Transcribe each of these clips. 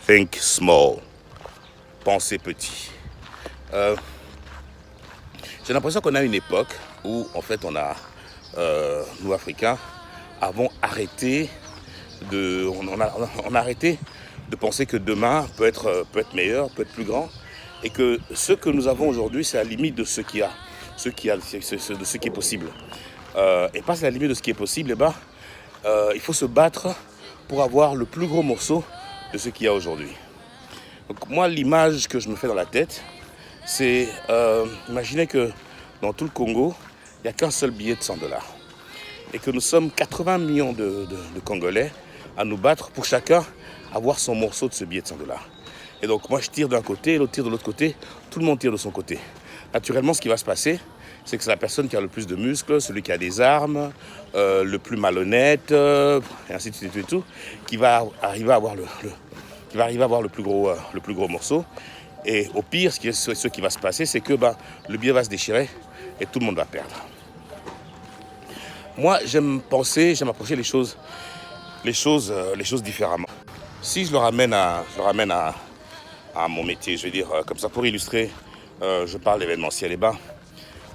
Think small. Pensez petit. J'ai l'impression qu'on a une époque où, en fait, nous Africains, avons arrêté on a arrêté de penser que demain peut être meilleur, peut être plus grand, et que ce que nous avons aujourd'hui, c'est la limite de ce qu'il y a, de ce qui est possible. Et pas à la limite de ce qui est possible, il faut se battre pour avoir le plus gros morceau de ce qu'il y a aujourd'hui. Donc moi, l'image que je me fais dans la tête, c'est imaginez que dans tout le Congo, il n'y a qu'un seul billet de 100 $. Et que nous sommes 80 millions de Congolais à nous battre pour chacun avoir son morceau de ce billet de 100 $. Et donc moi, je tire d'un côté, l'autre tire de l'autre côté, tout le monde tire de son côté. Naturellement, ce qui va se passer, c'est que c'est la personne qui a le plus de muscles, celui qui a des armes, le plus malhonnête, et ainsi de suite et tout, qui va arriver à avoir le plus gros morceau. Et au pire, ce qui va se passer, c'est que le billet va se déchirer et tout le monde va perdre. Moi, j'aime approcher les choses différemment. Si je le ramène à mon métier, je veux dire, comme ça, pour illustrer, je parle d'événementiel.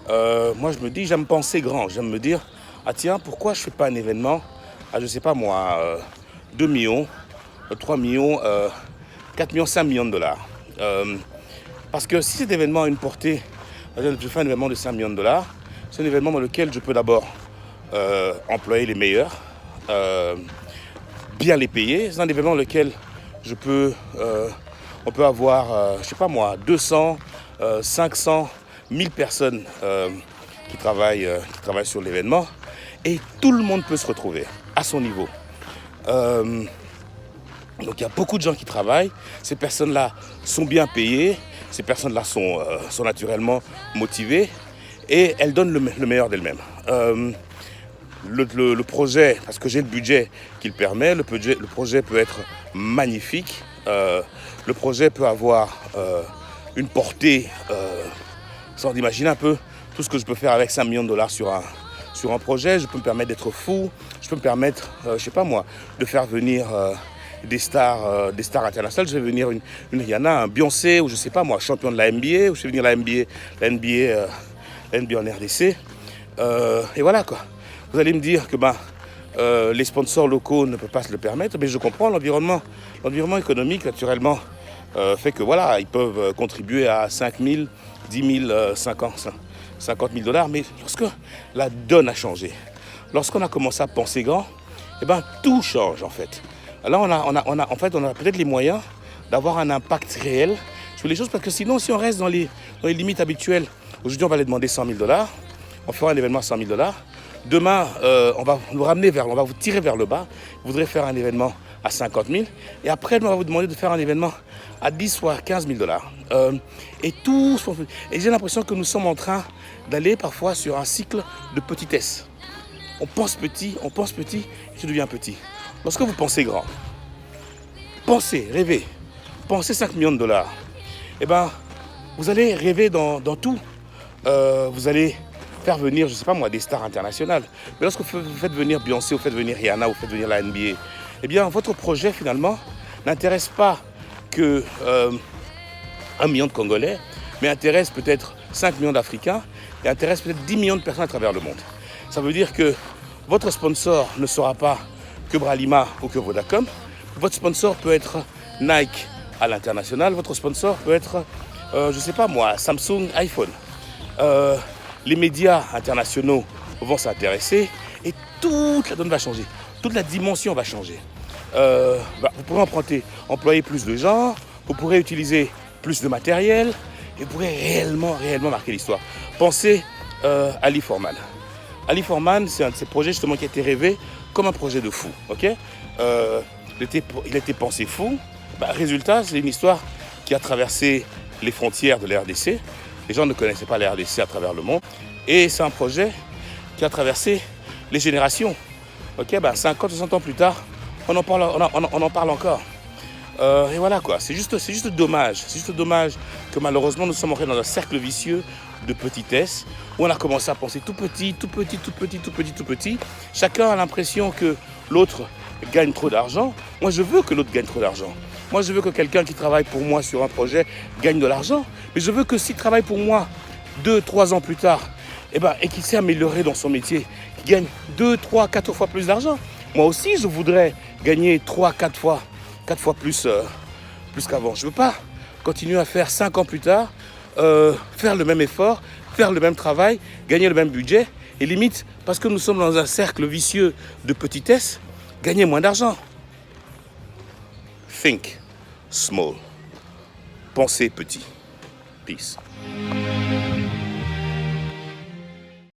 Moi, je me dis, j'aime penser grand. J'aime me dire, tiens, pourquoi je ne fais pas un événement à, je ne sais pas moi, 2 millions, 3 millions, 4 millions, 5 millions de $. Parce que si cet événement a une portée, je fais un événement de 5 millions de $, c'est un événement dans lequel je peux d'abord employer les meilleurs, bien les payer. C'est un événement dans lequel on peut avoir, je sais pas moi, 200, 500, 1000 personnes qui travaillent sur l'événement, et tout le monde peut se retrouver à son niveau. Donc il y a beaucoup de gens qui travaillent, ces personnes-là sont bien payées, ces personnes-là sont naturellement motivées, et elles donnent le meilleur d'elles-mêmes. Le projet, parce que j'ai le budget qui le permet, le projet peut être magnifique, le projet peut avoir une portée, sans imaginer un peu tout ce que je peux faire avec 5 millions de $, sur un projet. Je peux me permettre d'être fou, je peux me permettre, je sais pas moi, de faire venir des stars internationales. Je vais venir une Rihanna, un Beyoncé, ou je sais pas moi, champion de la NBA, ou je vais venir la NBA en RDC. Et voilà quoi. Vous allez me dire que les sponsors locaux ne peuvent pas se le permettre, mais je comprends, l'environnement économique naturellement fait que voilà, ils peuvent contribuer à 5 000, 10 000, 50 000 $. Mais lorsque la donne a changé, lorsqu'on a commencé à penser grand, tout change en fait. Là, on a peut-être les moyens d'avoir un impact réel sur les choses, parce que sinon, si on reste dans les limites habituelles, aujourd'hui on va les demander 100 000 $, on fera un événement à 100 000 $. Demain, on va vous tirer vers le bas. Vous voudrez faire un événement à 50 000. Et après, on va vous demander de faire un événement à 10 ou à 15 000 $. Et j'ai l'impression que nous sommes en train d'aller parfois sur un cycle de petitesse. On pense petit, et tu deviens petit. Lorsque vous pensez grand, pensez, rêvez, pensez 5 millions de $. Vous allez rêver dans tout. Vous allez faire venir, je ne sais pas moi, des stars internationales. Mais lorsque vous faites venir Beyoncé, vous faites venir Rihanna, vous faites venir la NBA, votre projet finalement n'intéresse pas que 1 million de Congolais, mais intéresse peut-être 5 millions d'Africains et intéresse peut-être 10 millions de personnes à travers le monde. Ça veut dire que votre sponsor ne sera pas que Bralima ou que Vodacom. Votre sponsor peut être Nike à l'international. Votre sponsor peut être, je ne sais pas moi, Samsung, iPhone. Les médias internationaux vont s'intéresser et toute la donne va changer. Toute la dimension va changer. Vous pourrez employer plus de gens, vous pourrez utiliser plus de matériel et vous pourrez réellement marquer l'histoire. Pensez à Ali Forman. Ali Forman, c'est un de ces projets justement qui a été rêvé comme un projet de fou. Okay, il a été pensé fou. Résultat, c'est une histoire qui a traversé les frontières de la RDC. Les gens ne connaissaient pas la RDC à travers le monde. Et c'est un projet qui a traversé les générations. 50, 60 ans plus tard, on en parle encore. Et voilà quoi, c'est juste dommage. C'est juste dommage que malheureusement nous sommes entrés dans un cercle vicieux de petitesse où on a commencé à penser tout petit. Chacun a l'impression que l'autre gagne trop d'argent. Moi je veux que l'autre gagne trop d'argent. Moi, je veux que quelqu'un qui travaille pour moi sur un projet gagne de l'argent. Mais je veux que s'il travaille pour moi 2, 3 ans plus tard, et qu'il s'est amélioré dans son métier, qu'il gagne 2, 3, 4 fois plus d'argent. Moi aussi, je voudrais gagner 3, 4 fois plus qu'avant. Je ne veux pas continuer à faire 5 ans plus tard, faire le même effort, faire le même travail, gagner le même budget, et limite, parce que nous sommes dans un cercle vicieux de petitesse, gagner moins d'argent. Think small. Pensez petit. Peace.